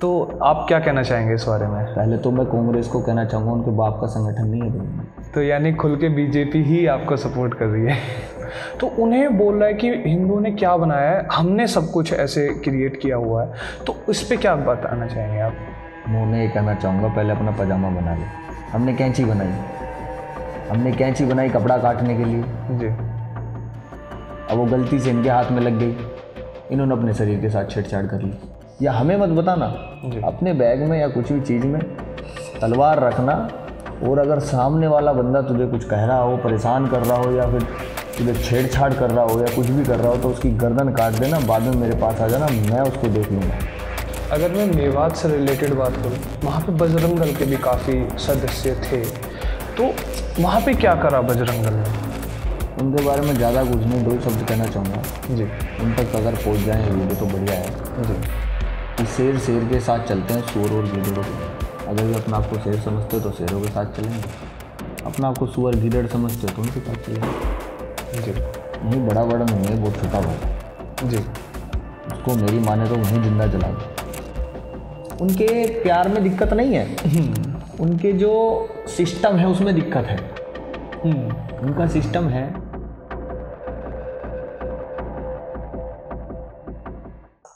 तो आप क्या कहना चाहेंगे इस बारे में? पहले तो मैं कांग्रेस को कहना चाहूँगा, उनके बाप का संगठन नहीं है तो। तो यानी खुल के बीजेपी ही आपको सपोर्ट कर रही है। तो उन्हें बोल रहा है कि हिंदू ने क्या बनाया है, हमने सब कुछ ऐसे क्रिएट किया हुआ है, तो इस पे क्या बताना चाहेंगे आप? मैं उन्हें ये कहना चाहूँगा, पहले अपना पजामा बना ले। हमने कैंची बनाई कपड़ा काटने के लिए जी। अब वो गलती से इनके हाथ में लग गई, इन्होंने अपने शरीर के साथ छेड़छाड़ कर ली। या हमें मत बताना, अपने बैग में या कुछ भी चीज़ में तलवार रखना, और अगर सामने वाला बंदा तुझे कुछ कह रहा हो, परेशान कर रहा हो, या फिर तुझे छेड़छाड़ कर रहा हो या कुछ भी कर रहा हो, तो उसकी गर्दन काट देना, बाद में मेरे पास आ जाना, मैं उसको देख लूँगा। अगर मैं मेवात से रिलेटेड बात करूँ, वहाँ पे बजरंग दल के भी काफ़ी सदस्य थे, तो वहाँ पे क्या करा बजरंग दल ने? उनके बारे में ज़्यादा कुछ नहीं, दो शब्द कहना चाहूँगा जी। उन तक अगर पहुँच जाए वीडियो तो बढ़िया है जी। कि शेर के साथ चलते हैं, सुअर और गीदड़ों के। अगर भी अपना आपको शेर समझते हो तो शेरों के साथ चलेंगे, अपना आपको सुअर गीदड़ समझते हो तो उनके साथ चलेंगे। जी। नहीं बड़ा नहीं है, बहुत छोटा भाई। जी। उसको मेरी माने तो वहीं जिंदा जला दो। उनके प्यार में दिक्कत नहीं है, उनके जो सिस्टम है उसमें दिक्कत है। उनका सिस्टम है।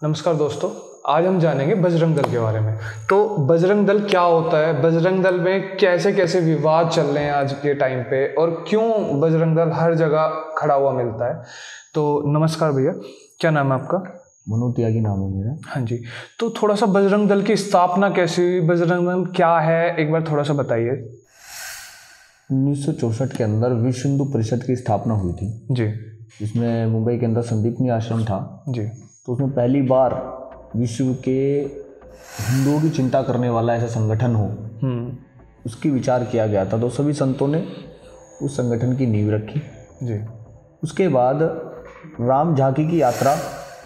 नमस्कार दोस्तों, आज हम जानेंगे बजरंग दल के बारे में। तो बजरंग दल क्या होता है, बजरंग दल में कैसे कैसे विवाद चल रहे हैं आज के टाइम पे, और क्यों बजरंग दल हर जगह खड़ा हुआ मिलता है। तो नमस्कार भैया, क्या नाम है आपका? मनु त्यागी नाम है मेरा। हाँ जी। तो थोड़ा सा बजरंग दल की स्थापना कैसे हुई, बजरंग दल क्या है, एक बार थोड़ा सा बताइए। 1964 के अंदर विश्व हिंदू परिषद की स्थापना हुई थी जी। जिसमें मुंबई के अंदर संदीपनी आश्रम था जी। तो उसमें पहली बार विश्व के हिंदुओं की चिंता करने वाला ऐसा संगठन हो, उसकी विचार किया गया था। तो सभी संतों ने उस संगठन की नींव रखी। जी। उसके बाद राम झांकी की यात्रा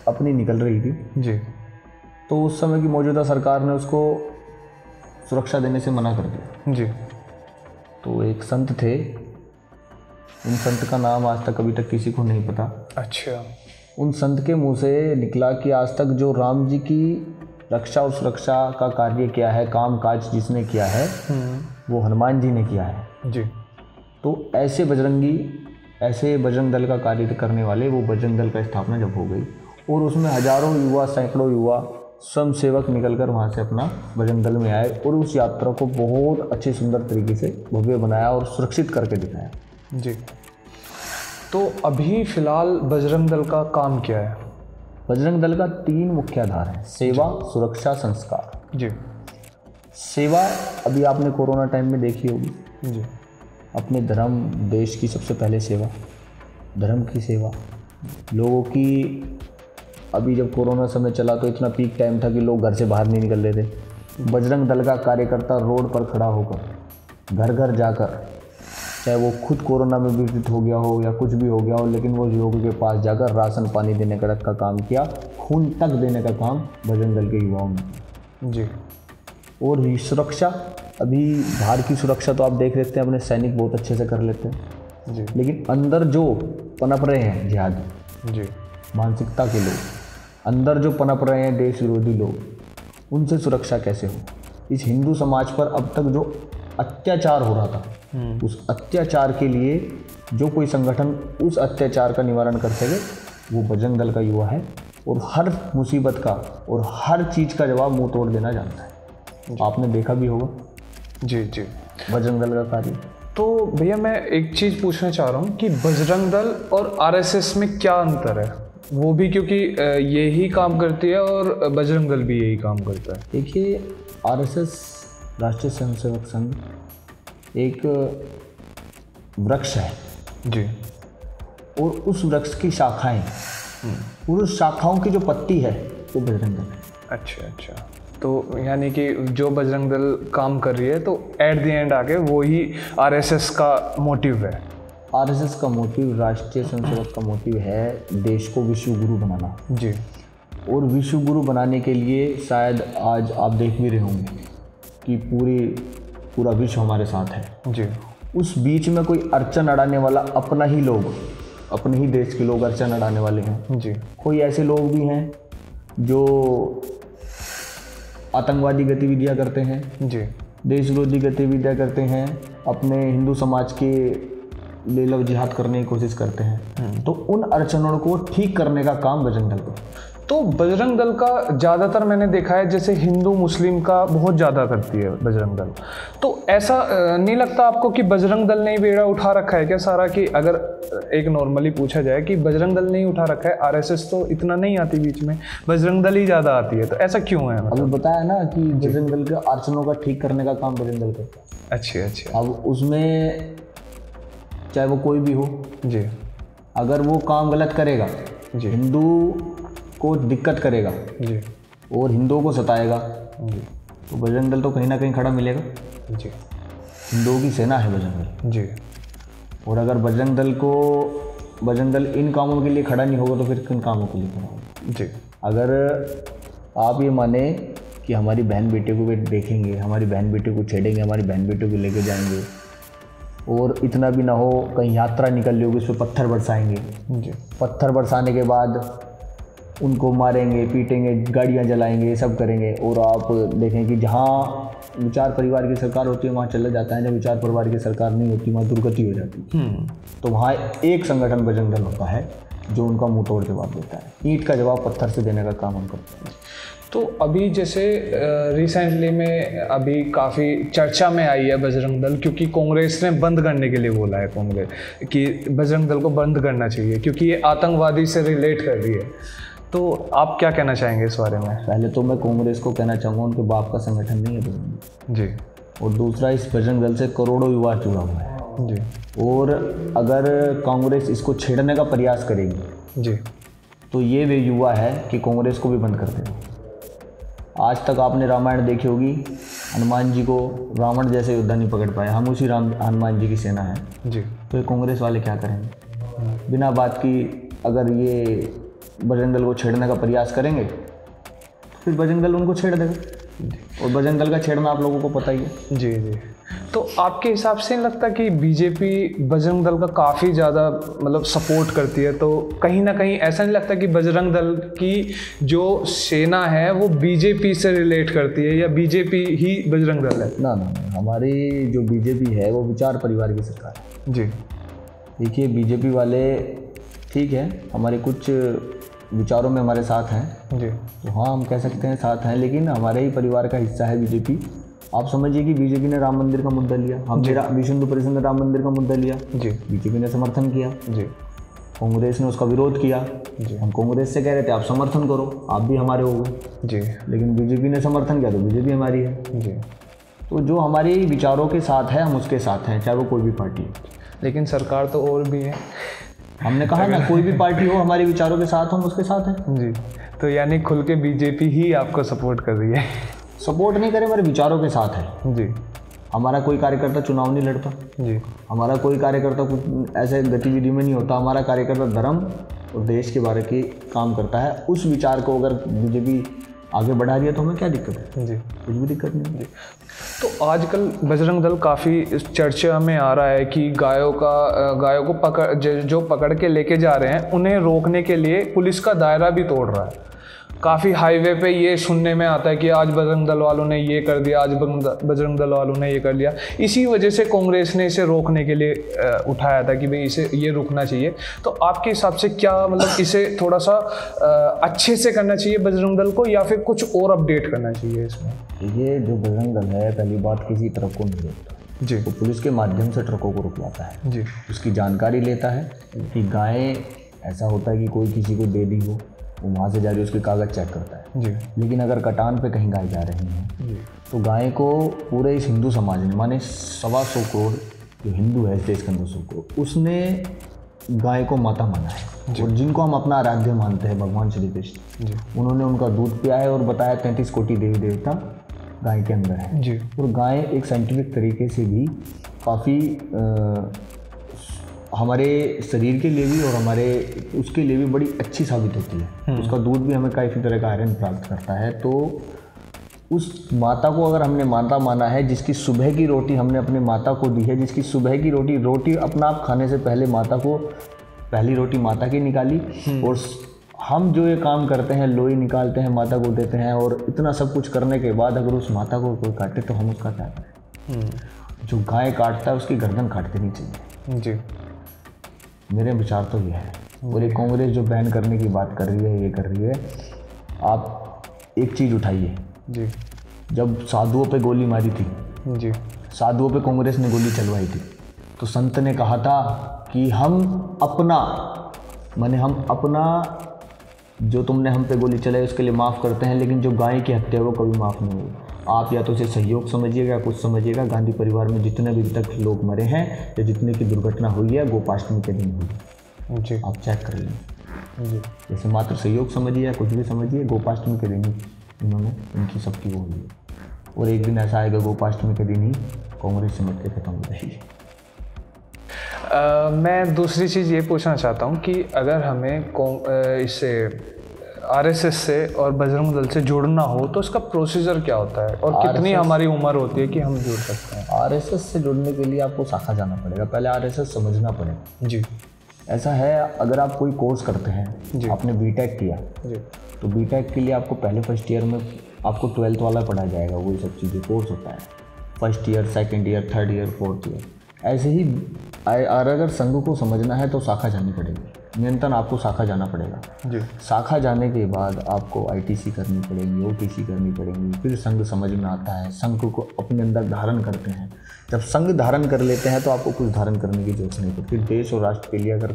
अपनी निकल रही थी। जी। तो उस समय की मौजूदा सरकार ने उसको सुरक्षा देने से मना कर दिया। जी। तो एक संत थे, उन संत का नाम आज तक अभी तक किसी को नहीं पता। अच्छा। उन संत के मुंह से निकला कि आज तक जो राम जी की रक्षा और सुरक्षा का कार्य किया है, काम काज जिसने किया है, वो हनुमान जी ने किया है। जी। तो ऐसे बजरंग दल का कार्य करने वाले वो बजरंग दल का स्थापना जब हो गई, और उसमें हजारों युवा, सैकड़ों युवा स्वयं सेवक निकलकर वहाँ से अपना बजरंग दल में आए और उस यात्रा को बहुत अच्छे सुंदर तरीके से भव्य बनाया और सुरक्षित करके दिखाया। जी। तो अभी फिलहाल बजरंग दल का काम क्या है? बजरंग दल का 3 मुख्य आधार है: सेवा, सुरक्षा, संस्कार। जी। सेवा अभी आपने कोरोना टाइम में देखी होगी। जी। अपने धर्म, देश की सबसे पहले सेवा, धर्म की सेवा, लोगों की। अभी जब कोरोना समय चला तो इतना पीक टाइम था कि लोग घर से बाहर नहीं निकल रहे थे। बजरंग दल का कार्यकर्ता रोड पर खड़ा होकर, घर घर जाकर, चाहे वो खुद कोरोना में विकसित हो गया हो या कुछ भी हो गया हो, लेकिन वो लोगों के पास जाकर राशन पानी देने का काम किया, खून तक देने का काम बजरंग दल के युवाओं ने। जी। और सुरक्षा, अभी बाहर की सुरक्षा तो आप देख लेते हैं, अपने सैनिक बहुत अच्छे से कर लेते हैं। जी। लेकिन अंदर जो पनप रहे हैं जिहादी, जी, मानसिकता के लोग, अंदर जो पनप रहे हैं देश विरोधी लोग, उनसे सुरक्षा कैसे हो। इस हिंदू समाज पर अब तक जो अत्याचार हो रहा था, उस अत्याचार के लिए जो कोई संगठन उस अत्याचार का निवारण कर सके, वो बजरंग दल का युवा है, और हर मुसीबत का और हर चीज़ का जवाब मुंह तोड़ देना जानता है। आपने देखा भी होगा। जी। जी। बजरंग दल का कार्य। तो भैया मैं एक चीज़ पूछना चाह रहा हूँ कि बजरंग दल और आरएसएस में क्या अंतर है? वो भी क्योंकि यही काम करती है और बजरंग दल भी यही काम करता है। देखिए, आरएसएस राष्ट्रीय स्वयंसेवक संघ एक वृक्ष है। जी। और उस वृक्ष की शाखाएं, और उस शाखाओं की जो पत्ती है वो बजरंग दल है। अच्छा। तो यानी कि जो बजरंग दल काम कर रही है, तो एट द एंड आके वो ही आरएसएस का मोटिव है। आरएसएस का मोटिव, राष्ट्रीय स्वयंसेवक का मोटिव है देश को विश्व गुरु बनाना। जी। और विश्व गुरु बनाने के लिए शायद आज आप देख भी रहे होंगे कि पूरा विश्व हमारे साथ है। जी। उस बीच में कोई अड़चन अड़ाने वाला अपना ही लोग, अपने ही देश के लोग अड़चन अड़ाने वाले हैं। जी। कोई ऐसे लोग भी हैं जो आतंकवादी गतिविधियाँ करते हैं जी देश विरोधी गतिविधियाँ करते हैं, अपने हिंदू समाज के ले लो जिहाद करने की कोशिश करते हैं। तो उन अड़चनों को ठीक करने का काम बजरंग दल का। तो बजरंग दल का ज़्यादातर मैंने देखा है जैसे हिंदू मुस्लिम का बहुत ज़्यादा करती है बजरंग दल। तो ऐसा नहीं लगता आपको कि बजरंग दल ने ही बेड़ा उठा रखा है क्या सारा? कि अगर एक नॉर्मली पूछा जाए कि बजरंग दल ने ही उठा रखा है, आरएसएस तो इतना नहीं आती बीच में, बजरंग दल ही ज़्यादा आती है, तो ऐसा क्यों है? अभी बताया ना कि बजरंग दल के अड़चनों का ठीक करने का काम बजरंग दल करता है। अच्छा। अब उसमें चाहे वो कोई भी हो जी, अगर वो काम गलत करेगा, जी, हिंदू को दिक्कत करेगा जी, और हिंदुओं को सताएगा, जी, तो बजरंग दल तो कहीं ना कहीं खड़ा मिलेगा। जी, हिंदुओं की सेना है बजरंग दल। जी, और अगर बजरंग दल इन कामों के लिए खड़ा नहीं होगा तो फिर किन कामों के लिए खड़ा होगा? जी, अगर आप ये माने कि हमारी बहन बेटे को भी देखेंगे, हमारी बहन बेटे को छेड़ेंगे, हमारी बहन बेटे को लेके जाएंगे, और इतना भी ना हो कहीं यात्रा निकल रही होगी उस पर पत्थर बरसाएंगे, जी, पत्थर बरसाने के बाद उनको मारेंगे, पीटेंगे, गाड़ियाँ जलाएंगे, ये सब करेंगे, और आप देखें कि जहाँ विचार परिवार की सरकार होती है वहाँ चला जाता है, जब विचार परिवार की सरकार नहीं होती वहाँ दुर्गति हो जाती है। तो वहाँ एक संगठन बजरंग दल होता है जो उनका मुंह तोड़ जवाब देता है, ईंट का जवाब पत्थर से देने का काम हम करते हैं। तो अभी जैसे रिसेंटली में अभी काफ़ी चर्चा में आई है बजरंग दल, क्योंकि कांग्रेस ने बंद करने के लिए बोला है कांग्रेस कि बजरंग दल को बंद करना चाहिए क्योंकि ये आतंकवादी से रिलेट कर रही है। तो आप क्या कहना चाहेंगे इस बारे में? पहले तो मैं कांग्रेस को कहना चाहूँगा उनके बाप का संगठन नहीं है बजरंग दल। जी। और दूसरा, इस बजरंग दल से करोड़ों युवा जुड़ा हुआ है। जी। और अगर कांग्रेस इसको छेड़ने का प्रयास करेगी जी तो ये वे युवा है कि कांग्रेस को भी बंद कर देगा। आज तक आपने रामायण देखी होगी, हनुमान जी को रावण जैसे योद्धा नहीं पकड़ पाए, हम उसी हनुमान जी की सेना है। जी। तो ये कांग्रेस वाले क्या करेंगे? बिना बात की अगर ये बजरंग दल को छेड़ने का प्रयास करेंगे तो फिर बजरंग दल उनको छेड़ देगा, और बजरंग दल का छेड़ना आप लोगों को पता ही है। जी। जी। तो आपके हिसाब से नहीं लगता कि बीजेपी बजरंग दल का काफ़ी ज़्यादा मतलब सपोर्ट करती है? तो कहीं ना कहीं ऐसा नहीं लगता कि बजरंग दल की जो सेना है वो बीजेपी से रिलेट करती है, या बीजेपी ही बजरंग दल है? ना, हमारी जो बीजेपी है वो विचार परिवार की सरकार है। जी। देखिए, बीजेपी वाले ठीक है हमारे कुछ विचारों में हमारे साथ हैं। जी। तो हाँ, हम कह सकते हैं साथ हैं, लेकिन हमारे ही परिवार का हिस्सा है बीजेपी। आप समझिए कि बीजेपी ने राम मंदिर का मुद्दा लिया, विश्व हिंदू परिषद ने राम मंदिर का मुद्दा लिया, जी, बीजेपी ने समर्थन किया। जी। कांग्रेस ने उसका विरोध किया। जी। हम कांग्रेस से कह रहे थे आप समर्थन करो, आप भी हमारे हो गए। जी। लेकिन बीजेपी ने समर्थन किया तो बीजेपी हमारी है। जी। तो जो हमारे विचारों के साथ है हम उसके साथ हैं, चाहे वो कोई भी पार्टी है। लेकिन सरकार तो और भी है। हमने कहा ना, कोई भी पार्टी हो हमारे विचारों के साथ हम उसके साथ हैं। जी। तो यानी खुल के बीजेपी ही आपको सपोर्ट कर रही है? सपोर्ट नहीं करे, हमारे विचारों के साथ है। जी। हमारा कोई कार्यकर्ता चुनाव नहीं लड़ता। जी। हमारा कोई कार्यकर्ता कुछ ऐसे गतिविधि में नहीं होता। हमारा कार्यकर्ता धर्म और देश के बारे की काम करता है। उस विचार को अगर बीजेपी आगे बढ़ा रही है तो हमें क्या दिक्कत है? जी, कुछ भी दिक्कत नहीं। जी। तो आजकल बजरंग दल काफ़ी चर्चा में आ रहा है कि गायों को जो पकड़ के लेके जा रहे हैं उन्हें रोकने के लिए पुलिस का दायरा भी तोड़ रहा है। काफ़ी हाईवे पे ये सुनने में आता है कि आज बजरंग दल वालों ने ये कर दिया, आज बजरंग दल वालों ने ये कर लिया। इसी वजह से कांग्रेस ने इसे रोकने के लिए उठाया था कि भाई इसे ये रुकना चाहिए। तो आपके हिसाब से क्या मतलब इसे थोड़ा सा अच्छे से करना चाहिए बजरंग दल को, या फिर कुछ और अपडेट करना चाहिए इसमें? ये जो बजरंग दल है, पहली बात किसी ट्रक को नहीं रोकता जी, वो पुलिस के माध्यम से ट्रकों को रुकवाता है जी। उसकी जानकारी लेता है कि गायें, ऐसा होता है कि कोई किसी को दे दी हो, वो वहाँ से जाके उसके कागज़ चेक करता है जी। लेकिन अगर कटान पे कहीं गाय जा रही हैं तो गाय को पूरे इस हिंदू समाज ने, माने 125 करोड़ जो हिंदू है इस देश के अंदर, 100 करोड़, उसने गाय को माता माना है। और जिनको हम अपना आराध्य मानते हैं भगवान श्री कृष्ण, उन्होंने उनका दूध पिया है और बताया 33 कोटि देवी देवता गाय के अंदर है जी। और गाय एक साइंटिफिक तरीके से भी काफ़ी हमारे शरीर के लिए भी और हमारे उसके लिए भी बड़ी अच्छी साबित होती है। उसका दूध भी हमें काफ़ी तरह का आयरन प्राप्त करता है। तो उस माता को अगर हमने माता माना है, जिसकी सुबह की रोटी हमने अपने माता को दी है, जिसकी सुबह की रोटी अपना आप खाने से पहले माता को, पहली रोटी माता की निकाली और हम जो ये काम करते हैं, लोई निकालते हैं, माता को देते हैं, और इतना सब कुछ करने के बाद अगर उस माता को कोई काटे तो हम उसका क्या करें? जो गाय काटता है उसकी गर्दन काट देनी चाहिए जी। मेरे विचार तो ये है। और ये कांग्रेस जो बैन करने की बात कर रही है, ये कर रही है, आप एक चीज़ उठाइए जी। जब साधुओं पे गोली मारी थी जी। साधुओं पे कांग्रेस ने गोली चलवाई थी, तो संत ने कहा था कि हम अपना जो तुमने हम पे गोली चलाई उसके लिए माफ़ करते हैं, लेकिन जो गाय की हत्या है वो कभी माफ़ नहीं होगी। आप या तो उसे सहयोग समझिएगा या कुछ समझिएगा। गांधी परिवार में जितने भी तक लोग मरे हैं या जितने की दुर्घटना हुई है गोपाष्टमी के दिन हुई जी। आप चेक कर लें। जी। जैसे मात्र सहयोग समझिए या कुछ भी समझिए, गोपाष्टमी के दिन ही इन्होंने इनकी सबकी वो हुई है। और एक दिन ऐसा आएगा गोपाष्टमी के दिन ही कांग्रेस सिमट के खत्म हो जाएगी। मैं दूसरी चीज़ ये पूछना चाहता हूँ कि अगर हमें इससे आरएसएस से और बजरंग दल से जुड़ना हो तो इसका प्रोसीजर क्या होता है और कितनी हमारी उम्र होती है कि हम जुड़ सकते हैं? आरएसएस से जुड़ने के लिए आपको शाखा जाना पड़ेगा, पहले आरएसएस समझना पड़ेगा। जी। ऐसा है, अगर आप कोई कोर्स करते हैं, आपने बीटेक किया जी, तो बीटेक के लिए आपको पहले फर्स्ट ईयर में आपको 12th वाला पढ़ाया जाएगा, वही सब चीज़ें कोर्स होता है। First year, second year, third year, fourth year, ऐसे ही। और अगर संघ को समझना है तो शाखा जानी पड़ेगी, निरंतर आपको शाखा जाना पड़ेगा। जी। शाखा जाने के बाद आपको आईटीसी करनी पड़ेगी, ओटीसी करनी पड़ेगी, फिर संघ समझ में आता है, संघ को अपने अंदर धारण करते हैं। जब संघ धारण कर लेते हैं तो आपको कुछ धारण करने की जरूरत नहीं पड़ती। देश और राष्ट्र के लिए अगर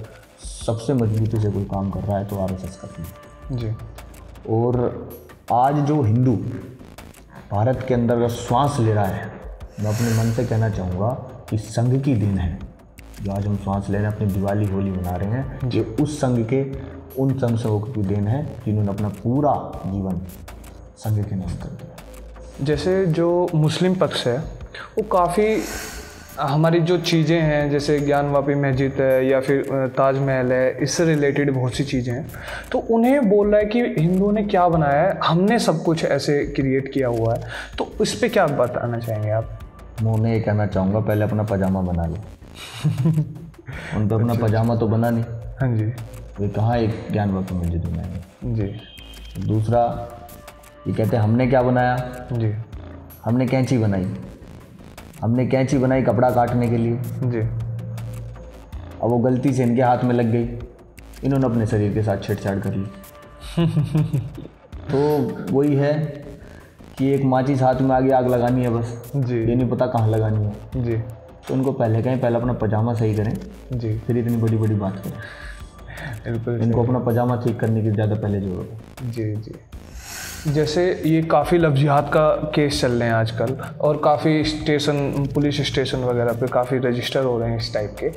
सबसे मजबूती से कोई काम कर रहा है तो आरएसएस करती है। जी। और आज जो हिंदू भारत के अंदर श्वास ले रहा है, मैं अपने मन से कहना चाहूँगा कि संघ की देन है। जो आज हम श्वास ले रहे हैं, अपनी दिवाली होली मना रहे हैं, ये उस संघ के उन संघ सेवकों की देन है जिन्होंने अपना पूरा जीवन संघ के नाम कर दिया। जैसे जो मुस्लिम पक्ष है वो काफ़ी हमारी जो चीज़ें हैं, जैसे ज्ञानवापी मस्जिद है या फिर ताजमहल है, इससे रिलेटेड बहुत सी चीज़ें हैं, तो उन्हें बोल रहा है कि हिंदुओं ने क्या बनाया है, हमने सब कुछ ऐसे क्रिएट किया हुआ है। तो इस पर क्या बताना चाहेंगे आप? मैं उन्हें ये कहना चाहूँगा, पहले अपना पजामा बना लो। उन पर अपना पजामा तो बना नहीं। हाँ जी। वे कहाँ एक ज्ञानवापी मस्जिद बनाएंगे? जी। दूसरा, ये कहते हैं हमने क्या बनाया? जी। हमने कैंची बनाई। हमने कैंची बनाई कपड़ा काटने के लिए। जी। अब वो गलती से इनके हाथ में लग गई, इन्होंने अपने शरीर के साथ छेड़छाड़ कर ली। तो वही है कि एक माचिस हाथ में आगे आग लगानी है बस। जी। ये नहीं पता कहाँ लगानी है। जी। तो उनको पहले कहें, पहले अपना पजामा सही करें, जी। फिर इतनी बड़ी बड़ी बात करें। बिल्कुल। इनको अपना पजामा ठीक करने की ज़्यादा पहले जरूरत है। जी। जी। जैसे ये काफ़ी लफ्जियात का केस चल रहे हैं आजकल, और काफ़ी स्टेशन, पुलिस स्टेशन वगैरह पे काफ़ी रजिस्टर हो रहे हैं इस टाइप के।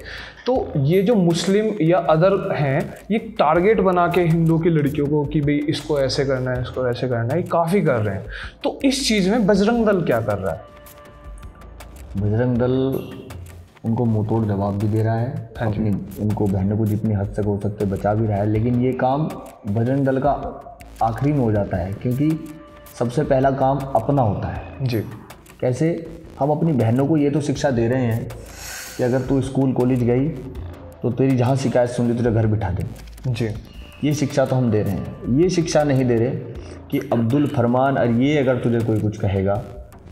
तो ये जो मुस्लिम या अदर हैं, ये टारगेट बना के हिंदू की लड़कियों को कि भाई इसको ऐसे करना है, इसको ऐसे करना है, ये काफ़ी कर रहे हैं। तो इस चीज़ में बजरंग दल क्या कर रहा है? बजरंग दल उनको मुंह तोड़ जवाब भी दे रहा है, अपनी उनको बहनों को जितनी हद तक हो सकते बचा भी रहा है। लेकिन ये काम बजरंग दल का आखिरी में हो जाता है, क्योंकि सबसे पहला काम अपना होता है। जी। कैसे? हम अपनी बहनों को ये तो शिक्षा दे रहे हैं कि अगर तू स्कूल कॉलेज गई तो तेरी जहाँ शिकायत सुन ली तुझे घर बिठा देंगे। जी। ये शिक्षा तो हम दे रहे हैं। ये शिक्षा नहीं दे रहे कि अब्दुल फरमान और ये अगर तुझे कोई कुछ कहेगा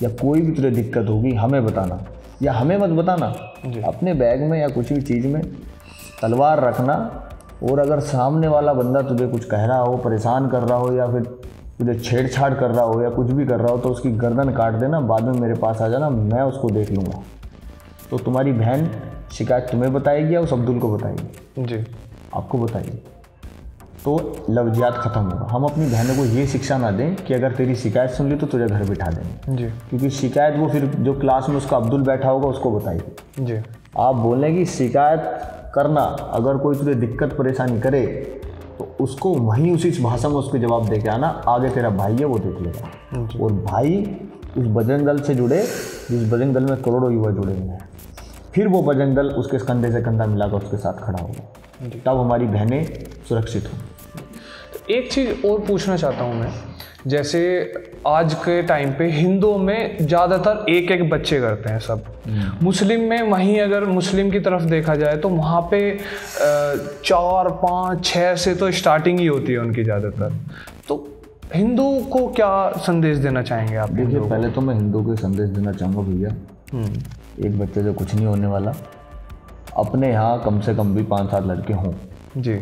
या कोई भी तुझे दिक्कत होगी हमें बताना, या हमें मत बताना। अपने बैग में या कुछ भी चीज़ में तलवार रखना, और अगर सामने वाला बंदा तुझे कुछ कह रहा हो, परेशान कर रहा हो, या फिर तुझे छेड़छाड़ कर रहा हो या कुछ भी कर रहा हो, तो उसकी गर्दन काट देना, बाद में मेरे पास आ जाना, मैं उसको देख लूँगा। तो तुम्हारी बहन शिकायत तुम्हें बताएगी या उस अब्दुल को बताएगी? जी। आपको बताइए। तो लफ्जियात ख़त्म होगा। हम अपनी बहनों को ये शिक्षा ना दें कि अगर तेरी शिकायत सुन ली तो तुझे घर बिठा देंगे। जी। क्योंकि शिकायत वो फिर जो क्लास में उसका अब्दुल बैठा होगा उसको बताएगी। जी। आप बोलें कि शिकायत करना, अगर कोई तुझे दिक्कत परेशानी करे तो उसको वहीं उसी भाषा में उसको जवाब दे के आना, आगे तेरा भाई है वो देख लेगा। और भाई उस बजरंग दल से जुड़े जिस बजरंग दल में करोड़ों युवा जुड़े हुए हैं, फिर वो बजरंग दल उसके कंधे से कंधा मिलाकर उसके साथ खड़ा होगा, तब हमारी बहनें सुरक्षित हों। एक चीज़ और पूछना चाहता हूँ मैं जैसे आज के टाइम पे हिंदुओं में ज़्यादातर एक एक बच्चे करते हैं सब। मुस्लिम में वहीं अगर मुस्लिम की तरफ देखा जाए तो वहाँ पे 4, 5, 6 से तो स्टार्टिंग ही होती है उनकी ज़्यादातर। तो हिंदू को क्या संदेश देना चाहेंगे आप? देखिए, पहले तो मैं हिंदू को संदेश देना चाहूँगा भैया, एक बच्चे से कुछ नहीं होने वाला। अपने यहाँ कम से कम भी 5-7 लड़के हों जी।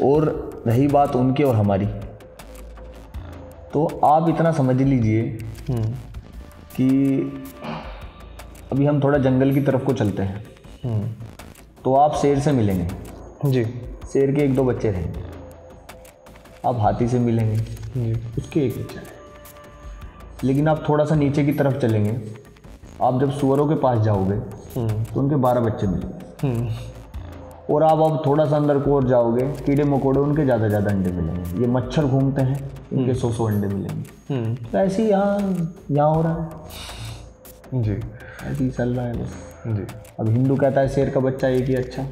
और रही बात उनकी और हमारी, तो आप इतना समझ लीजिए कि अभी हम थोड़ा जंगल की तरफ को चलते हैं तो आप शेर से मिलेंगे जी, शेर के 1-2 बच्चे रहेंगे। आप हाथी से मिलेंगे जी, उसके 1 बच्चा है। लेकिन आप थोड़ा सा नीचे की तरफ चलेंगे, आप जब सुअरों के पास जाओगे तो उनके 12 बच्चे मिलेंगे। और आप अब थोड़ा सा अंदर को और जाओगे, कीड़े मकोड़े उनके ज़्यादा अंडे मिलेंगे। ये मच्छर घूमते हैं, इनके 100 अंडे मिलेंगे। तो ऐसे ही यहाँ हो रहा है जी, ऐसे ही चल रहा है बस जी। अब हिंदू कहता है शेर का बच्चा एक ही अच्छा,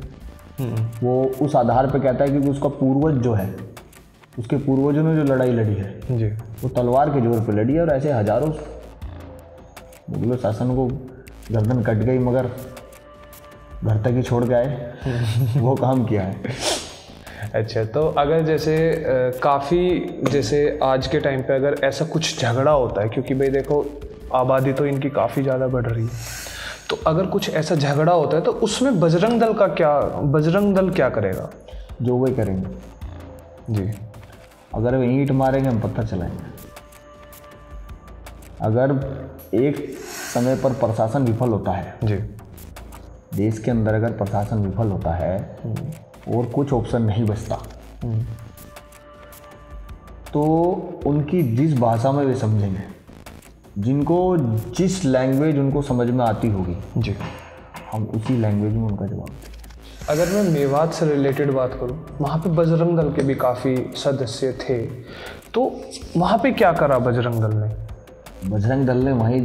वो उस आधार पे कहता है क्योंकि उसका पूर्वज जो है, उसके पूर्वजों ने जो लड़ाई लड़ी है जी, वो तलवार के जोर पे लड़ी है। और ऐसे हजारों मुगलों शासन को गर्दन कट गई मगर घर तक ही छोड़ के आए वो काम किया है। अच्छा, तो अगर जैसे काफ़ी जैसे आज के टाइम पे अगर ऐसा कुछ झगड़ा होता है, क्योंकि भाई देखो आबादी तो इनकी काफ़ी ज़्यादा बढ़ रही है, तो अगर कुछ ऐसा झगड़ा होता है तो उसमें बजरंग दल क्या करेगा? जो वही करेंगे जी। अगर वो ईंट मारेंगे हम पत्थर चलाएंगे। अगर एक समय पर प्रशासन विफल होता है जी, देश के अंदर अगर प्रशासन विफल होता है और कुछ ऑप्शन नहीं बचता तो उनकी जिस भाषा में वे समझेंगे, जिनको जिस लैंग्वेज उनको समझ में आती होगी जी, हम उसी लैंग्वेज में उनका जवाब दें। अगर मैं मेवात से रिलेटेड बात करूं, वहाँ पे बजरंग दल के भी काफ़ी सदस्य थे, तो वहाँ पे क्या करा बजरंग दल ने? बजरंग दल ने वहीं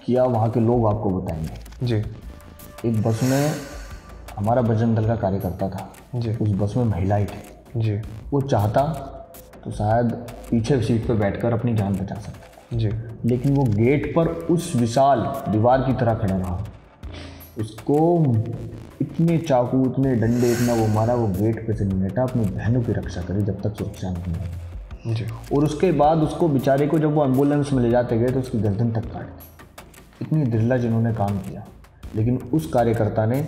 किया, वहाँ के लोग आपको बताएंगे। जी, एक बस में हमारा बजरंग दल का कार्यकर्ता था जी, उस बस में महिलाएं थी। जी, वो चाहता तो शायद पीछे सीट पर बैठकर अपनी जान बचा सकता, जी, लेकिन वो गेट पर उस विशाल दीवार की तरह खड़ा रहा। उसको इतने चाकू, इतने डंडे, इतना वो मारा, वो गेट पे से नहीं हटा, अपनी बहनों की रक्षा करी जब तक सुरक्षा नहीं हुई। जी। और उसके बाद उसको बेचारे को जब वो एम्बुलेंस में ले जाते गए तो उसकी गर्दन तक काट दी। इतनी दृढ़ता जिन्होंने काम किया, लेकिन उस कार्यकर्ता ने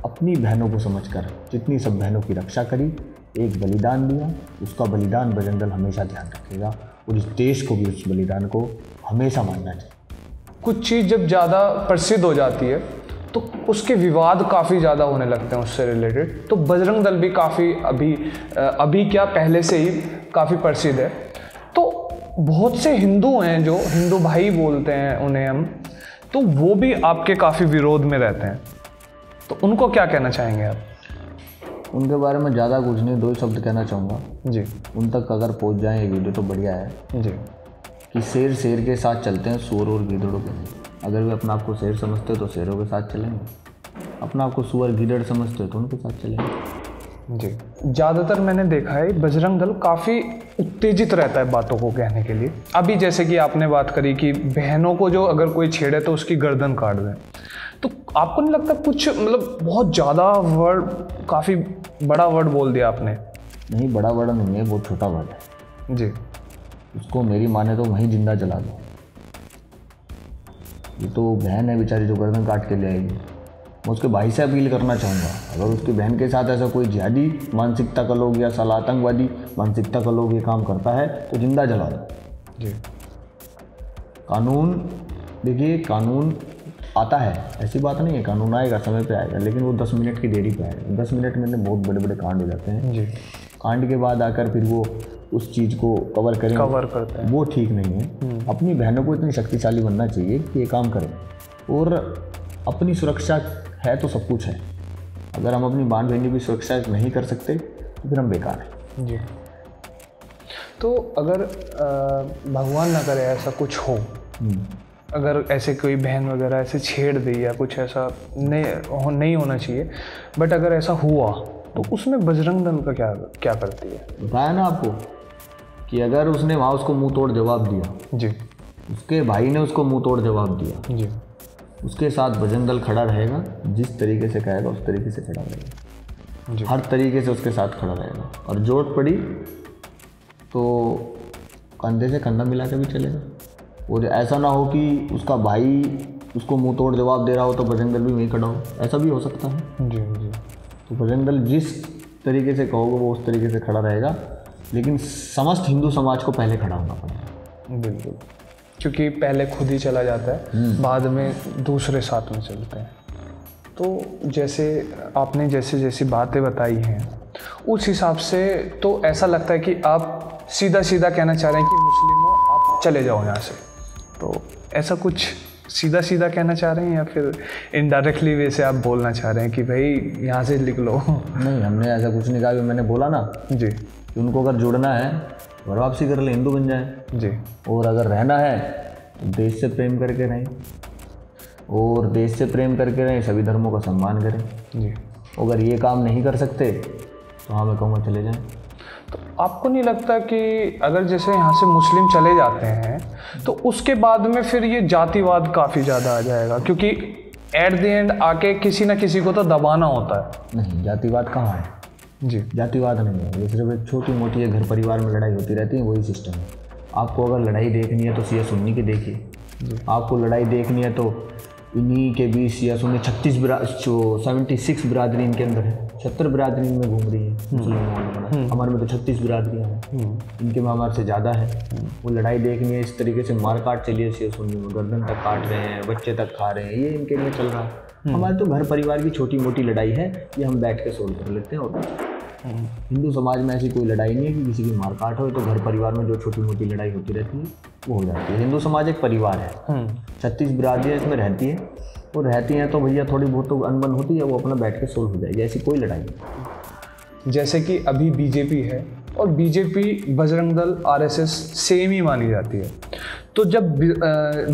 अपनी बहनों को समझकर जितनी सब बहनों की रक्षा करी, एक बलिदान दिया। उसका बलिदान बजरंग दल हमेशा ध्यान रखेगा और इस देश को भी उस बलिदान को हमेशा मानना चाहिए। कुछ चीज़ जब ज़्यादा प्रसिद्ध हो जाती है तो उसके विवाद काफ़ी ज़्यादा होने लगते हैं उससे रिलेटेड। तो बजरंग दल भी काफ़ी अभी क्या पहले से ही काफ़ी प्रसिद्ध है। तो बहुत से हिंदू हैं जो हिंदू भाई बोलते हैं उन्हें हम, तो वो भी आपके काफ़ी विरोध में रहते हैं, तो उनको क्या कहना चाहेंगे आप? उनके बारे में ज़्यादा कुछ नहीं, 2 शब्द कहना चाहूँगा जी। उन तक अगर पहुँच जाए ये वीडियो तो बढ़िया है जी, कि शेर के साथ चलते हैं, सुअर और गीदड़ों के नहीं। अगर वे अपना आपको शेर समझते हो तो शेरों के साथ चलेंगे, अपना आपको सुअर गीदड़ समझते हो तो उनके साथ चलेंगे जी। ज़्यादातर मैंने देखा है बजरंग दल काफ़ी उत्तेजित रहता है बातों को कहने के लिए। अभी जैसे कि आपने बात करी कि बहनों को जो अगर कोई छेड़े तो उसकी गर्दन काट दें, तो आपको नहीं लगता कुछ मतलब बहुत ज़्यादा वर्ड, काफ़ी बड़ा वर्ड बोल दिया आपने? नहीं, बड़ा वर्ड नहीं है, बहुत छोटा वर्ड है जी। उसको मेरी माने तो वहीं जिंदा जला दो। ये तो बहन है बेचारी जो गर्दन काट के ले आएगी। मैं उसके भाई से अपील करना चाहूँगा, अगर उसकी बहन के साथ ऐसा कोई जिहादी मानसिकता का लोग या साला आतंकवादी मानसिकता का लोग ये काम करता है तो जिंदा जला दो जी। कानून, देखिए कानून आता है, ऐसी बात नहीं है, कानून आएगा, समय पे आएगा, लेकिन वो 10 मिनट की देरी पे आएगा। 10 मिनट में बहुत बड़े बड़े कांड हो जाते हैं जी। कांड के बाद आकर फिर वो उस चीज़ को कवर करते हैं, वो ठीक नहीं है। अपनी बहनों को इतनी शक्तिशाली बनना चाहिए कि ये काम करें, और अपनी सुरक्षा है तो सब कुछ है। अगर हम अपनी बहन बहनी की सुरक्षा नहीं कर सकते तो फिर हम बेकार हैं जी। तो अगर भगवान ना करे ऐसा कुछ हो, अगर ऐसे कोई बहन वगैरह ऐसे छेड़ दी या कुछ ऐसा नहीं होना चाहिए, बट अगर ऐसा हुआ तो उसमें बजरंग दल का क्या करती है? बताया ना आपको कि अगर उसने वहाँ उसको मुंह तोड़ जवाब दिया जी उसके भाई ने उसको मुंह तोड़ जवाब दिया जी उसके साथ बजरंग दल खड़ा रहेगा, जिस तरीके से कहेगा उस तरीके से खड़ा रहेगा जी हर तरीके से उसके साथ खड़ा रहेगा। और जरूरत पड़ी तो कंधे से कंधा मिला के भी चलेगा। और ऐसा ना हो कि उसका भाई उसको मुंह तोड़ जवाब दे रहा हो तो बजरंग दल भी वहीं खड़ा हो, ऐसा भी हो सकता है। जी जी तो बजरंग दल जिस तरीके से कहोगे वो उस तरीके से खड़ा रहेगा, लेकिन समस्त हिंदू समाज को पहले खड़ा होना पड़ेगा। बिल्कुल, क्योंकि पहले खुद ही चला जाता है, बाद में दूसरे साथ में चलते हैं। तो जैसे आपने जैसी बातें बताई हैं उस हिसाब से तो ऐसा लगता है कि आप सीधा सीधा कहना चाह रहे हैं कि मुस्लिमों आप चले जाओ यहाँ से, तो ऐसा कुछ सीधा सीधा कहना चाह रहे हैं या फिर इनडायरेक्टली वे से आप बोलना चाह रहे हैं कि भाई यहाँ से लिख लो? नहीं, हमने ऐसा कुछ नहीं कहा। मैंने बोला ना जी कि उनको अगर जुड़ना है घर वापसी कर ले, हिंदू बन जाए जी, और अगर रहना है तो देश से प्रेम करके रहें, और देश से प्रेम करके रहें, सभी धर्मों का सम्मान करें जी। अगर ये काम नहीं कर सकते तो हाँ मैं कहूँगा चले जाएं। तो आपको नहीं लगता कि अगर जैसे यहाँ से मुस्लिम चले जाते हैं तो उसके बाद में फिर ये जातिवाद काफ़ी ज़्यादा आ जाएगा, क्योंकि एट द एंड आके किसी ना किसी को तो दबाना होता है। नहीं, जातिवाद कहाँ है जी, जातिवाद नहीं है, ये सिर्फ एक छोटी मोटी घर परिवार में लड़ाई होती रहती है, वही सिस्टम है। आपको अगर लड़ाई देखनी है तो सिया सुन्नी की देखिए, आपको लड़ाई देखनी है तो इन्हीं के बीच सिया सुन्नी 76 बिरादरी इनके अंदर है, 76 बिरादरी में घूम रही है मुसलमान। हमारे में तो 36 बिरादरियाँ हैं, इनके में हमारे से ज़्यादा है। वो लड़ाई देखनी है, इस तरीके से मार काट चली है सिया सुन्नी में, गर्दन तक काट रहे हैं, बच्चे तक खा रहे हैं, ये इनके लिए चल रहा है। हमारे तो घर परिवार की छोटी मोटी लड़ाई है, ये हम बैठ के सोल्व कर लेते हैं। और हिंदू समाज में ऐसी कोई लड़ाई नहीं है कि किसी की मारकाट हो, तो घर परिवार में जो छोटी मोटी लड़ाई होती रहती है वो हो जाती है। हिंदू समाज एक परिवार है, 36 बिरादरियाँ इसमें रहती हैं, और रहती हैं तो भैया थोड़ी बहुत तो अनबन होती है, वो अपना बैठ के सोल्व हो जाएगी, ऐसी कोई लड़ाई नहीं। जैसे कि अभी बीजेपी है और BJP Bajrang Dal RSS same ही मानी जाती है, तो जब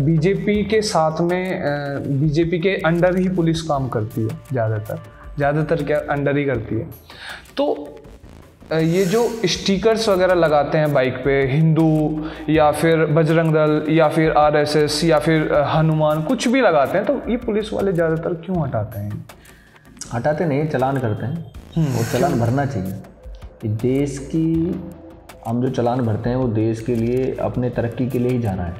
बीजेपी के साथ में बीजेपी के अंडर ही पुलिस काम करती है, ज़्यादातर क्या अंडर ही करती है, तो ये जो स्टिकर्स वगैरह लगाते हैं बाइक पे, हिंदू या फिर बजरंग दल या फिर आरएसएस या फिर हनुमान, कुछ भी लगाते हैं, तो ये पुलिस वाले ज़्यादातर क्यों हटाते हैं? हटाते नहीं, चलान करते हैं, और चलान भरना चाहिए। कि देश की हम जो चलान भरते हैं वो देश के लिए, अपने तरक्की के लिए ही जाना है।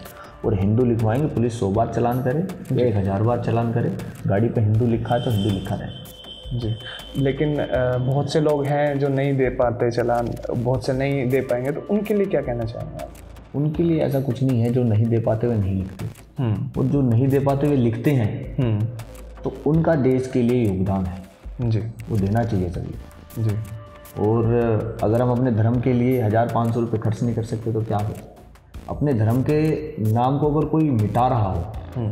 और हिंदू लिखवाएंगे, पुलिस 100 बार चलान करे या 1000 बार चलान करे, गाड़ी पे हिंदू लिखा है तो हिंदू लिखा रहे जी। लेकिन बहुत से लोग हैं जो नहीं दे पाते चलान, बहुत से नहीं दे पाएंगे, तो उनके लिए क्या कहना चाहेंगे आप? उनके लिए ऐसा कुछ नहीं है, जो नहीं दे पाते वे नहीं लिखते, और जो नहीं दे पाते वे लिखते हैं, तो उनका देश के लिए योगदान है जी, वो देना चाहिए सभी जी। और अगर हम अपने धर्म के लिए 1500 रुपये खर्च नहीं कर सकते तो क्या हो? अपने धर्म के नाम को अगर कोई मिटा रहा हो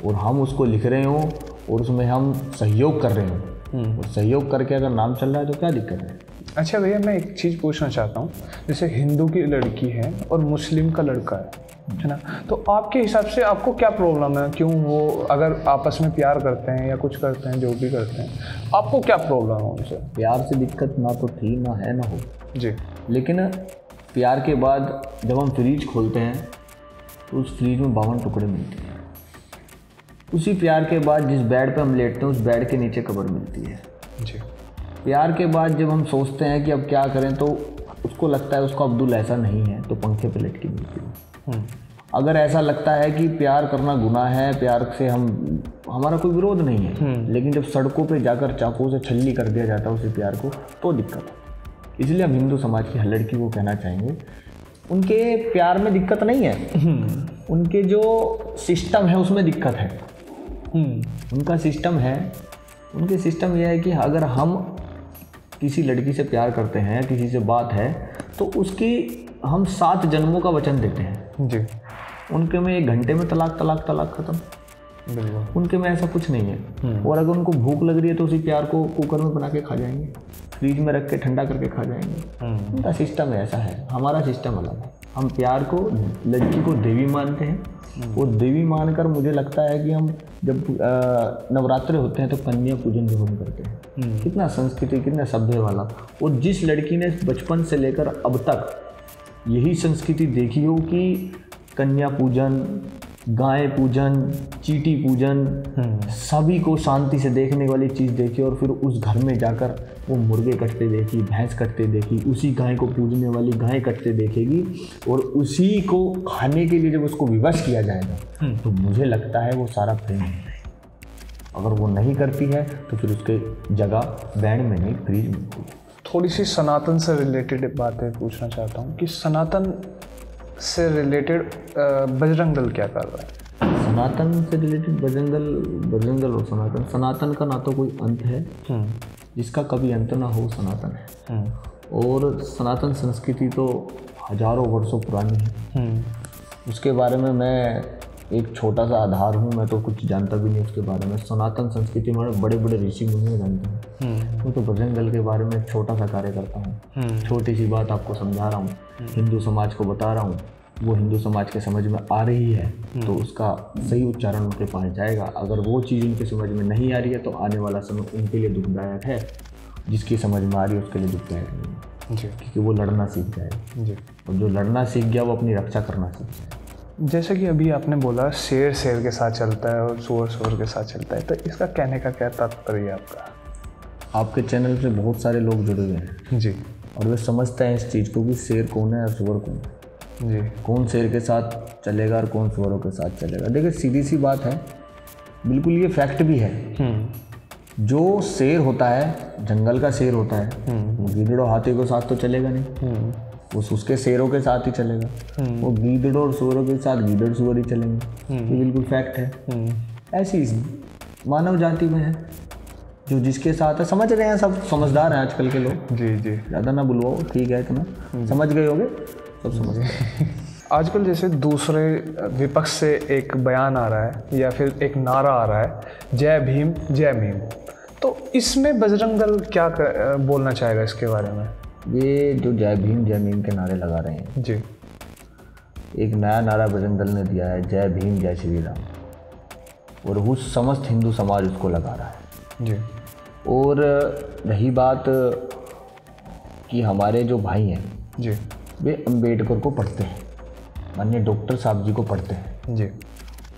और हम उसको लिख रहे हों और उसमें हम सहयोग कर रहे हों, और सहयोग करके अगर नाम चल रहा है तो क्या दिक्कत है? अच्छा भैया, मैं एक चीज़ पूछना चाहता हूँ, जैसे हिंदू की लड़की है और मुस्लिम का लड़का है ना, तो आपके हिसाब से आपको क्या प्रॉब्लम है? क्यों वो अगर आपस में प्यार करते हैं या कुछ करते हैं, जो भी करते हैं, आपको क्या प्रॉब्लम है उनसे? प्यार से दिक्कत ना तो थी, ना है, ना हो जी, लेकिन प्यार के बाद जब हम फ्रीज खोलते हैं तो उस फ्रीज में 52 टुकड़े मिलते हैं। उसी प्यार के बाद जिस बेड पे हम लेटते हैं उस बेड के नीचे कब्र मिलती है जी। प्यार के बाद जब हम सोचते हैं कि अब क्या करें, तो उसको लगता है उसको अब्दुल ऐसा नहीं है तो पंखे पे लटकी मिलती है। अगर ऐसा लगता है कि प्यार करना गुनाह है, प्यार से हमारा कोई विरोध नहीं है, लेकिन जब सड़कों पे जाकर चाकू से छल्ली कर दिया जाता है उसी प्यार को, तो दिक्कत है। इसलिए हम हिंदू समाज की हर लड़की को कहना चाहेंगे, उनके प्यार में दिक्कत नहीं है, उनके जो सिस्टम है उसमें दिक्कत है। उनका सिस्टम है, उनके सिस्टम यह है कि अगर हम किसी लड़की से प्यार करते हैं, किसी से बात है, तो उसकी हम 7 जन्मों का वचन देते हैं जी। उनके में 1 घंटे में तलाक तलाक तलाक खत्म। बिल्कुल, उनके में ऐसा कुछ नहीं है। और अगर उनको भूख लग रही है तो उसी प्यार को कुकर में बना के खा जाएंगे, फ्रीज में रख के ठंडा करके खा जाएंगे। उनका सिस्टम ऐसा है, हमारा सिस्टम अलग है। हम प्यार को, लड़की को देवी मानते हैं, और देवी मानकर मुझे लगता है कि हम जब नवरात्रे होते हैं तो कन्या पूजन जो हम करते हैं, कितना संस्कृति, कितना सभ्य वाला। और जिस लड़की ने बचपन से लेकर अब तक यही संस्कृति देखी हो कि कन्या पूजन, गाय पूजन, चींटी पूजन, सभी को शांति से देखने वाली चीज़ देखी, और फिर उस घर में जाकर वो मुर्गे कटते देखी, भैंस कटते देखी, उसी गाय को पूजने वाली गाय कटते देखेगी, और उसी को खाने के लिए जब उसको विवश किया जाएगा तो मुझे लगता है वो सारा प्रेम है। अगर वो नहीं करती है तो फिर उसके जगह बैंड में नहीं, फ्रीज में। थोड़ी सी सनातन से रिलेटेड बातें पूछना चाहता हूँ कि सनातन से रिलेटेड बजरंग दल क्या कर रहा है? सनातन से रिलेटेड बजरंग दल और सनातन का ना तो कोई अंत है, जिसका कभी अंत ना हो सनातन है। और सनातन संस्कृति तो हजारों वर्षों पुरानी है। उसके बारे में मैं एक छोटा सा आधार हूँ, मैं तो कुछ जानता भी नहीं उसके बारे में। सनातन संस्कृति में बड़े बड़े ऋषि मुनि जानते हैं। मैं तो बजरंग दल के बारे में एक छोटा सा कार्य करता हूँ। छोटी सी बात आपको समझा रहा हूँ, हिंदू समाज को बता रहा हूँ, वो हिंदू समाज के समझ में आ रही है तो उसका सही उच्चारण उनके पास जाएगा। अगर वो चीज़ उनके समझ में नहीं आ रही है तो आने वाला समय उनके लिए दुखदायक है। जिसकी समझ में आ रही है उसके लिए दुखदायक नहीं है, क्योंकि वो लड़ना सीख जाएगा। और जो लड़ना सीख गया वो अपनी रक्षा करना सीख जाएगा। जैसे कि अभी आपने बोला शेर शेर के साथ चलता है और सुअर सुअर के साथ चलता है, तो इसका कहने का क्या तात्पर्य है आपका? आपके चैनल से बहुत सारे लोग जुड़े हुए हैं जी, और वे समझते हैं इस चीज़ को कि शेर कौन है और सुअर कौन है। जी, कौन शेर के साथ चलेगा और कौन सुअरों के साथ चलेगा। देखिए सीधी सी बात है, बिल्कुल ये फैक्ट भी है। जो शेर होता है, जंगल का शेर होता है, गीदड़ों हाथी के साथ तो चलेगा नहीं, वो उसके शेरों के साथ ही चलेगा। वो गीदड़ों और सुअरों के साथ गीदड़ सुअर ही चलेंगे। ये बिल्कुल फैक्ट है। ऐसी मानव जाति में है, जो जिसके साथ है। समझ रहे हैं, सब समझदार हैं आजकल के लोग। जी, जी, ज़्यादा ना बुलवाओ, ठीक है, इतना समझ गए होगे, सब समझ गए। आजकल जैसे दूसरे विपक्ष से एक बयान आ रहा है या फिर एक नारा आ रहा है, जय भीम जय भीम, तो इसमें बजरंग दल क्या बोलना चाहेगा इसके बारे में? ये जो जय भीम के नारे लगा रहे हैं जी, एक नया नारा बजरंग दल ने दिया है, जय भीम जय श्री राम, और वो समस्त हिंदू समाज उसको लगा रहा है। जी, और रही बात कि हमारे जो भाई हैं जी, वे अंबेडकर को पढ़ते हैं, माननीय डॉक्टर साहब जी को पढ़ते हैं। जी,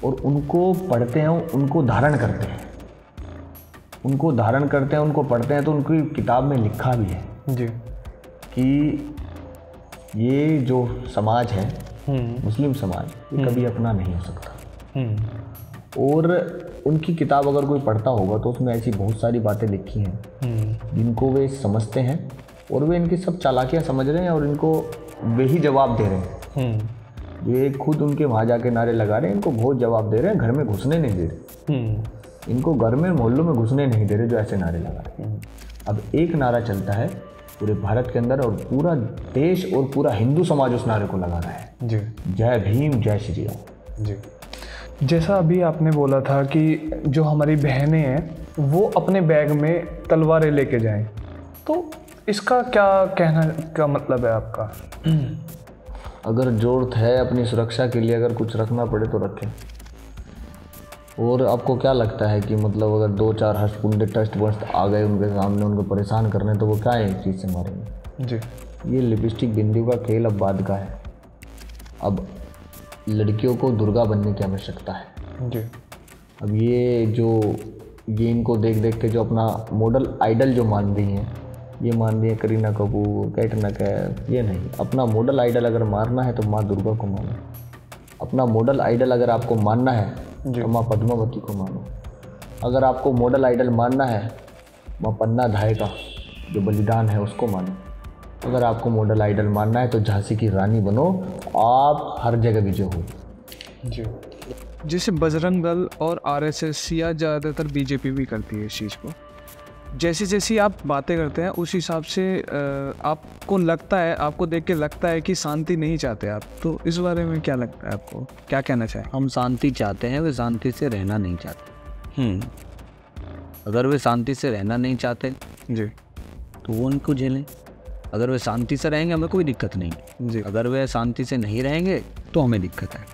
और उनको पढ़ते हैं, उनको धारण करते हैं, उनको धारण करते हैं, उनको पढ़ते हैं। तो उनकी किताब में लिखा भी है जी, कि ये जो समाज है, मुस्लिम समाज, ये कभी अपना नहीं हो सकता। और उनकी किताब अगर कोई पढ़ता होगा तो उसमें ऐसी बहुत सारी बातें लिखी हैं जिनको वे समझते हैं, और वे इनकी सब चालाकियाँ समझ रहे हैं और इनको वे ही जवाब दे रहे हैं। ये खुद उनके वहाँ जाके नारे लगा रहे हैं, इनको बहुत जवाब दे रहे हैं, घर में घुसने नहीं दे रहे, इनको घर में मोहल्लों में घुसने नहीं दे रहे जो ऐसे नारे लगा रहे हैं। अब एक नारा चलता है पूरे भारत के अंदर, और पूरा देश और पूरा हिंदू समाज उस नारे को लगा रहा है। जी, जय भीम जय श्री राम। जी, जैसा अभी आपने बोला था कि जो हमारी बहनें हैं वो अपने बैग में तलवारें लेके जाएं, तो इसका क्या कहना का मतलब है आपका? अगर ज़रूरत है अपनी सुरक्षा के लिए, अगर कुछ रखना पड़े तो रखें। और आपको क्या लगता है कि मतलब अगर 2-4 हष्टपुंडे टस्ट वस्ट आ गए उनके सामने, उनको परेशान करने, तो वो क्या है इस चीज़ से मारेंगे? जी, ये लिपस्टिक बिंदियों का खेल अब बाद का है। अब लड़कियों को दुर्गा बनने की आवश्यकता है। जी, अब ये इनको देख देख के जो अपना मॉडल आइडल जो मान रही हैं, ये मान रही है करीना कपूर, कैटरीना कैफ, ये नहीं। अपना मॉडल आइडल अगर मारना है तो माँ दुर्गा को मानो। अपना मॉडल आइडल अगर आपको मानना है तो माँ पद्मावती को मानो। अगर आपको मॉडल आइडल मानना है, माँ पन्ना धाय का जो बलिदान है उसको मानो। अगर आपको मॉडल आइडल मानना है तो झांसी की रानी बनो, आप हर जगह विजय हो। जी, जैसे बजरंग दल और आरएसएस या ज़्यादातर बीजेपी भी करती है इस चीज़ को, जैसी जैसी आप बातें करते हैं उस हिसाब से आपको लगता है, आपको देख के लगता है कि शांति नहीं चाहते आप, तो इस बारे में क्या लगता है आपको, क्या कहना चाहें? हम शांति चाहते हैं, वे शांति से रहना नहीं चाहते। अगर वे शांति से रहना नहीं चाहते जी तो वो उनको झेलें। अगर वे शांति से रहेंगे हमें कोई दिक्कत नहीं जी, अगर वे शांति से नहीं रहेंगे तो हमें दिक्कत है।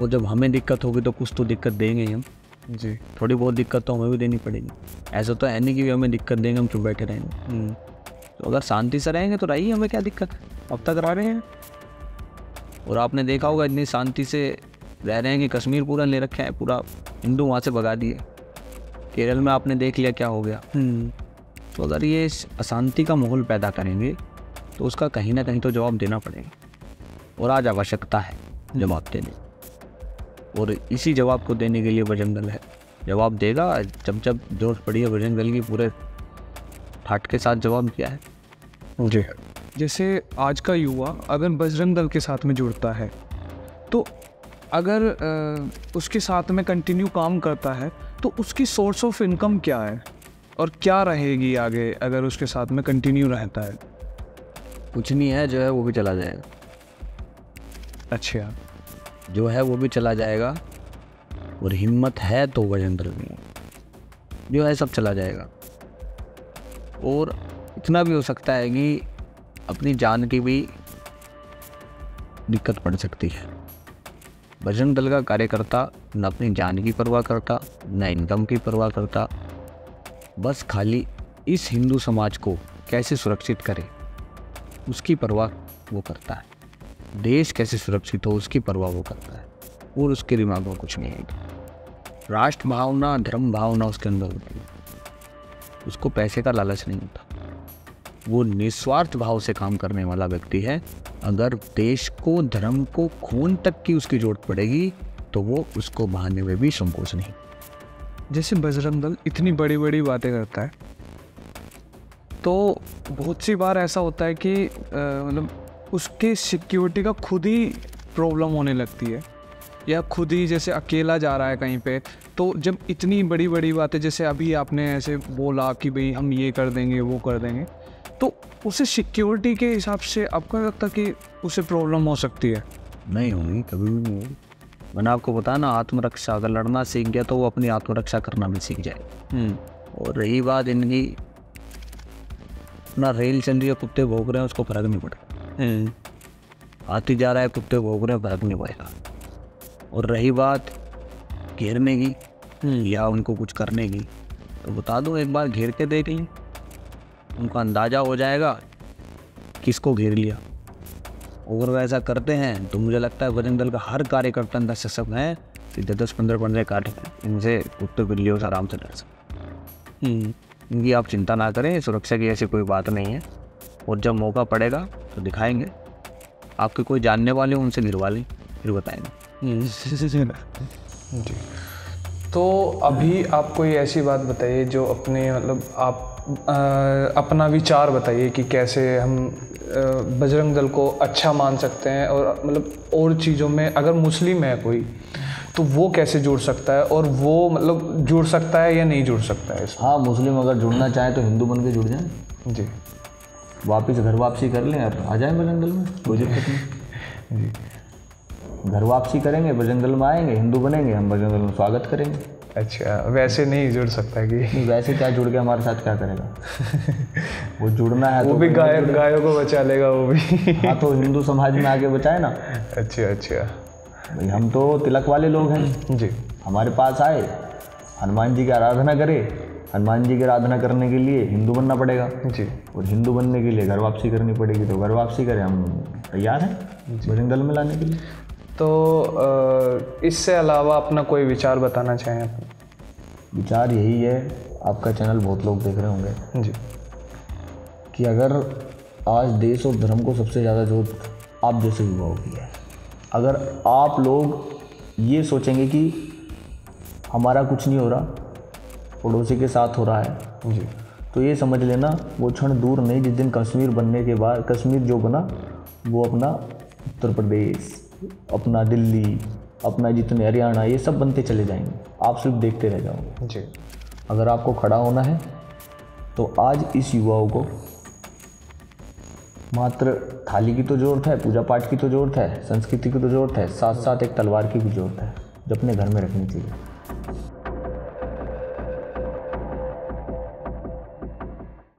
और जब हमें दिक्कत होगी तो कुछ तो दिक्कत देंगे ही हम। जी, थोड़ी बहुत दिक्कत तो हमें भी देनी पड़ेगी। ऐसा तो है नहीं कि हमें दिक्कत देंगे हम चुप बैठे रहेंगे। तो अगर शांति से रहेंगे तो रहिए, हमें क्या दिक्कत है, अब तक रह रहे हैं। और आपने देखा होगा इतनी शांति से रह रहे हैं कि कश्मीर पूरा ले रखे हैं, पूरा हिंदू वहाँ से भगा दिए। केरल में आपने देख लिया क्या हो गया। तो अगर ये अशांति का माहौल पैदा करेंगे तो उसका कहीं ना कहीं तो जवाब देना पड़ेगा, और आज आवश्यकता है जवाब देने, और इसी जवाब को देने के लिए बजरंग दल है। जवाब देगा जब जब जरूरत पड़ी है। बजरंग दल की पूरे ठाट के साथ जवाब दिया है। जी, जैसे आज का युवा अगर बजरंग दल के साथ में जुड़ता है तो अगर उसके साथ में कंटिन्यू काम करता है तो उसकी सोर्स ऑफ इनकम क्या है और क्या रहेगी आगे अगर उसके साथ में कंटिन्यू रहता है? कुछ नहीं है, जो है वो भी चला जाएगा। अच्छा, जो है वो भी चला जाएगा, और हिम्मत है तो बजरंग दल में जो है सब चला जाएगा। और इतना भी हो सकता है कि अपनी जान की भी दिक्कत पड़ सकती है। बजरंग दल का कार्यकर्ता न अपनी जान की परवाह करता, न इनकम की परवाह करता, बस खाली इस हिंदू समाज को कैसे सुरक्षित करे उसकी परवाह वो करता है। देश कैसे सुरक्षित हो उसकी परवाह वो करता है, और उसके दिमाग में कुछ नहीं है। राष्ट्र भावना, धर्म भावना उसके अंदर होती है। उसको पैसे का लालच नहीं होता। वो निस्वार्थ भाव से काम करने वाला व्यक्ति है। अगर देश को, धर्म को, खून तक की उसकी जरूरत पड़ेगी तो वो उसको बहाने में भी संकोच नहीं। जैसे बजरंग दल इतनी बड़ी बड़ी बातें करता है तो बहुत सी बार ऐसा होता है कि मतलब उसके सिक्योरिटी का खुद ही प्रॉब्लम होने लगती है, या खुद ही जैसे अकेला जा रहा है कहीं पे, तो जब इतनी बड़ी बड़ी बातें जैसे अभी आपने ऐसे बोला कि भाई हम ये कर देंगे वो कर देंगे, तो उसे सिक्योरिटी के हिसाब से आपको लगता है कि उसे प्रॉब्लम हो सकती है? नहीं होगी, कभी भी नहीं होगी। मैंने आपको बताया ना, आत्मरक्षा, अगर लड़ना सीख गया तो वो अपनी आत्मरक्षा करना भी सीख जाए। और रही बात इनकी, अपना रेल चल रही है, कुत्ते भौंक रहे हैं, उसको फर्क नहीं पड़ेगा। हाथी जा रहा है, कुत्ते भौंक रहे हैं, फर्क नहीं पड़ेगा। और रही बात घेरने की या उनको कुछ करने की, तो बता दो, एक बार घेर के देख लें, उनका अंदाज़ा हो जाएगा किसको घेर लिया। अगर वह ऐसा करते हैं तो मुझे लगता है बजरंग दल का हर कार्यकर्ता अंदर सशक्त है, सीधे 10-15 काटे इनसे कुत्ते बिल्लियों से आराम से डर सकते। इनकी आप चिंता ना करें, सुरक्षा की ऐसी कोई बात नहीं है। और जब मौका पड़ेगा तो दिखाएंगे। आपके कोई जानने वाले उनसे गिरवा लें, फिर बताएंगे। जी, तो अभी आप कोई ऐसी बात बताइए जो अपने मतलब आप अपना विचार बताइए कि कैसे हम बजरंग दल को अच्छा मान सकते हैं, और मतलब और चीज़ों में अगर मुस्लिम है कोई तो वो कैसे जुड़ सकता है, और वो मतलब जुड़ सकता है या नहीं जुड़ सकता है इसमें? हाँ, मुस्लिम अगर जुड़ना चाहे तो हिंदू बन के जुड़ जाए जी, वापस घर वापसी कर लें और आ जाए बजरंग दल में, कोई दिक्कत नहीं। जी, घर वापसी करेंगे, बजरंग दल में आएंगे, हिंदू बनेंगे, हम बजरंग दल में स्वागत करेंगे। अच्छा, वैसे नहीं जुड़ सकता कि नहीं, वैसे क्या जुड़ के हमारे साथ क्या करेगा? वो जुड़ना है वो तो भी गायों को बचा लेगा वो भी। हाँ, तो हिंदू समाज में आके बचाए ना। अच्छा, भाई हम तो तिलक वाले लोग हैं जी, हमारे पास आए, हनुमान जी की आराधना करे, हनुमान जी की आराधना करने के लिए हिंदू बनना पड़ेगा जी, और हिंदू बनने के लिए घर वापसी करनी पड़ेगी, तो घर वापसी करें, हम तैयार हैं बजरंग दल में लाने के लिए। तो इससे अलावा अपना कोई विचार बताना चाहें आप? विचार यही है, आपका चैनल बहुत लोग देख रहे होंगे जी, कि अगर आज देश और धर्म को सबसे ज़्यादा जरूरत आप जैसे युवाओं की है, अगर आप लोग ये सोचेंगे कि हमारा कुछ नहीं हो रहा, पड़ोसी के साथ हो रहा है जी, तो ये समझ लेना वो क्षण दूर नहीं जिस दिन कश्मीर बनने के बाद, कश्मीर जो बना वो अपना उत्तर प्रदेश, अपना दिल्ली, अपना जितने हरियाणा, ये सब बनते चले जाएंगे। आप सिर्फ देखते रह जाओगे। जी, अगर आपको खड़ा होना है तो आज इस युवाओं को मात्र थाली की तो ज़रूरत है, पूजा पाठ की तो ज़रूरत है, संस्कृति की तो ज़रूरत है, साथ साथ एक तलवार की भी ज़रूरत है जो अपने घर में रखनी चाहिए।